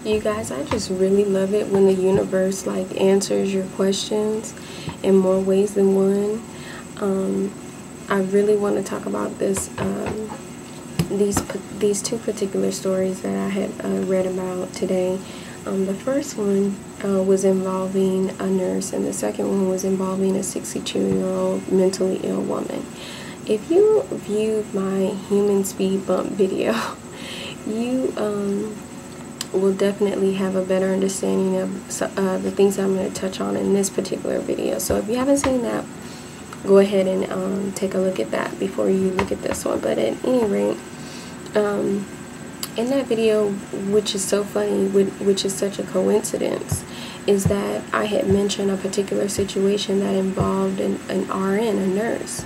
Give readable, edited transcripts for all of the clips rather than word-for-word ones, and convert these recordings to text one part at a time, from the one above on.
You guys, I just really love it when the universe like answers your questions in more ways than one. I really want to talk about these two particular stories that I had read about today. The first one was involving a nurse, and the second one was involving a 62-year-old mentally ill woman. If you viewed my human speed bump video, you will definitely have a better understanding of the things I'm going to touch on in this particular video. So if you haven't seen that, go ahead and take a look at that before you look at this one. But at any rate, in that video, which is so funny, which is such a coincidence, is that I had mentioned a particular situation that involved an RN, a nurse.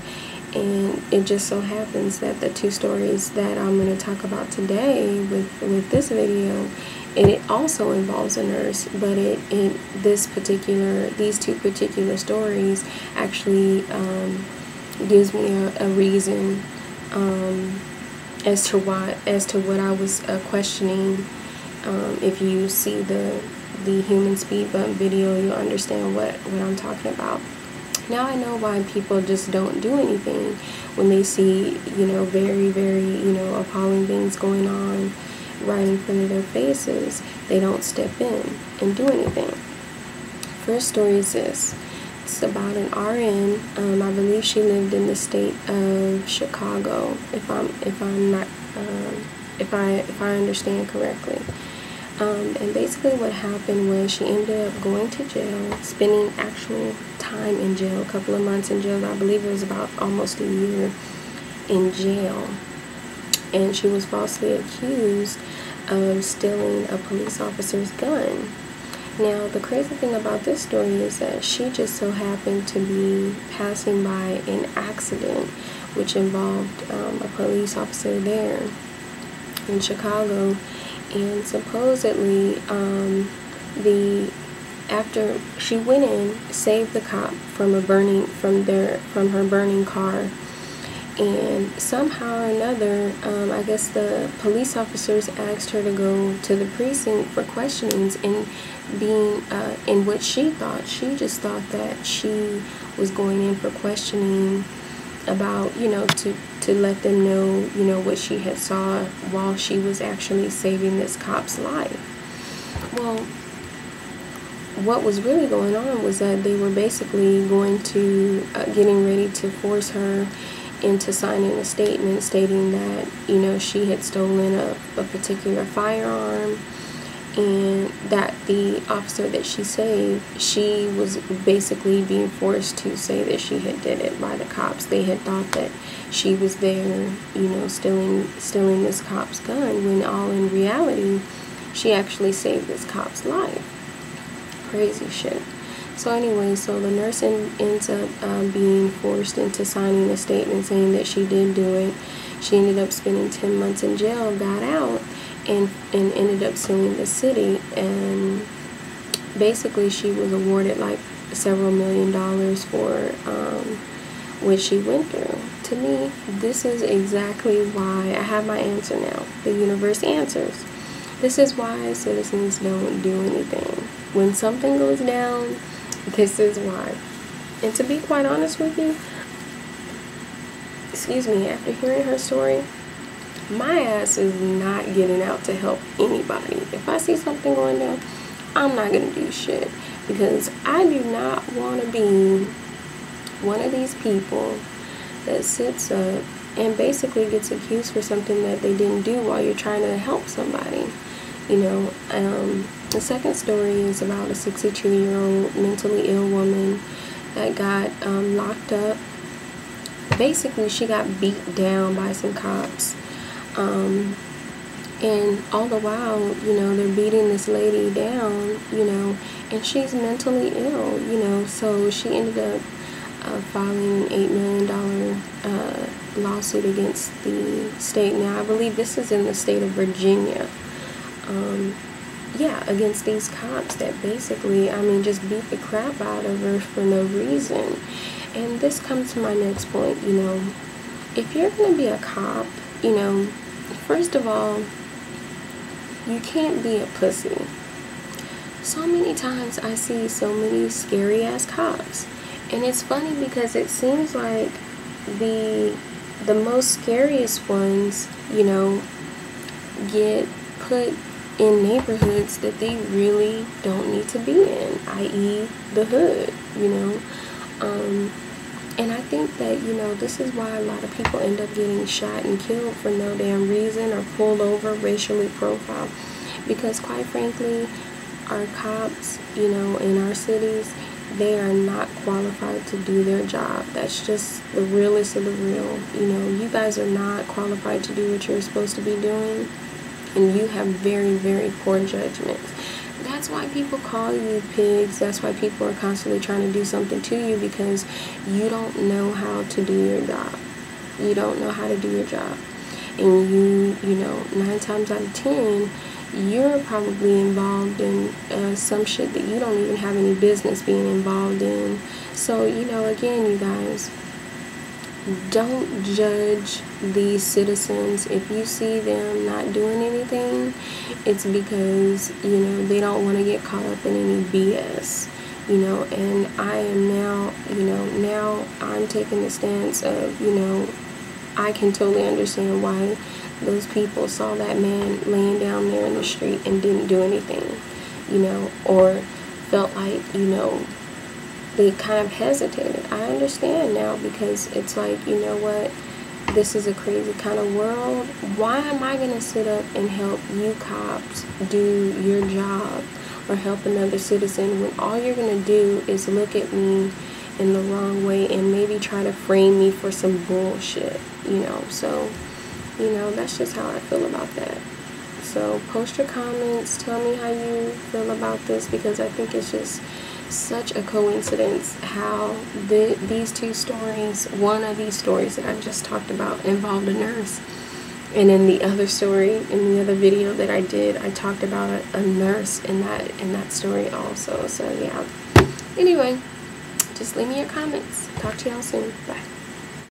And it just so happens that the two stories that I'm going to talk about today with this video, it also involves a nurse, but these two particular stories actually gives me a reason as to what I was questioning. If you see the human speed bump video, you'll understand what I'm talking about. Now I know why people just don't do anything when they see, very, very, appalling things going on right in front of their faces. They don't step in and do anything. First story is this. It's about an RN. I believe she lived in the state of Chicago, if I understand correctly. And basically what happened was she ended up going to jail, spending actual time in jail, a couple of months in jail. I believe it was about almost a year in jail. And she was falsely accused of stealing a police officer's gun. Now, the crazy thing about this story is that she just so happened to be passing by an accident which involved a police officer there in Chicago. And supposedly, after she went in, saved the cop from her burning car, and somehow or another, I guess the police officers asked her to go to the precinct for questionings, and being in what she just thought that she was going in for questioning about, to let them know, what she had saw while she was actually saving this cop's life. Well, what was really going on was that they were basically getting ready to force her into signing a statement stating that, she had stolen a particular firearm, and that the officer that she saved, she was basically being forced to say that she had did it by the cops. They had thought that she was there, stealing this cop's gun, when all in reality, she actually saved this cop's life. Crazy shit. So anyway, so the nurse ends up being forced into signing a statement saying that she did do it. She ended up spending 10 months in jail, got out, and ended up suing the city, and basically she was awarded like several $1,000,000 for what she went through. To me, this is exactly why I have my answer now. The universe answers. This is why citizens don't do anything. When something goes down, this is why. And to be quite honest with you, after hearing her story, my ass is not getting out to help anybody. If I see something going down, I'm not going to do shit, because I do not want to be one of these people that sits up and basically gets accused for something that they didn't do while you're trying to help somebody. The second story is about a 62-year-old mentally ill woman that got locked up. Basically, she got beat down by some cops. And all the while, they're beating this lady down, and she's mentally ill, so she ended up filing an $8 million lawsuit against the state. Now, I believe this is in the state of Virginia. Against these cops that basically, just beat the crap out of her for no reason. And this comes to my next point, if you're going to be a cop, first of all, You can't be a pussy. So many times I see so many scary ass cops, and it's funny because it seems like the most scariest ones, you know, get put in neighborhoods that they really don't need to be in, i.e. the hood, you know. And I think that, you know, this is why a lot of people end up getting shot and killed for no damn reason, or pulled over, racially profiled. Because quite frankly, our cops, you know, in our cities, they are not qualified to do their job. That's just the realest of the real. You know, you guys are not qualified to do what you're supposed to be doing, and you have very, very poor judgments. That's why people call you pigs. That's why people are constantly trying to do something to you, because you don't know how to do your job. You don't know how to do your job. And you know, 9 times out of 10, you're probably involved in some shit that you don't even have any business being involved in. So, you know, again, you guys, don't judge these citizens. If you see them not doing anything, it's because, you know, they don't want to get caught up in any BS, you know. And I am now, you know, now I'm taking the stance of, you know, I can totally understand why those people saw that man laying down there in the street and didn't do anything, you know, or felt like, you know, they kind of hesitated. I understand now, because it's like, you know what, this is a crazy kind of world. Why am I going to sit up and help you cops do your job, or help another citizen, when all you're going to do is look at me in the wrong way and maybe try to frame me for some bullshit, you know? So, you know, that's just how I feel about that. So post your comments, tell me how you feel about this, because I think it's just such a coincidence how these two stories, one of these stories that I just talked about, involved a nurse, and in the other story, in the other video that I did, I talked about a nurse in that story also. So yeah, anyway, just leave me your comments. Talk to y'all soon. Bye.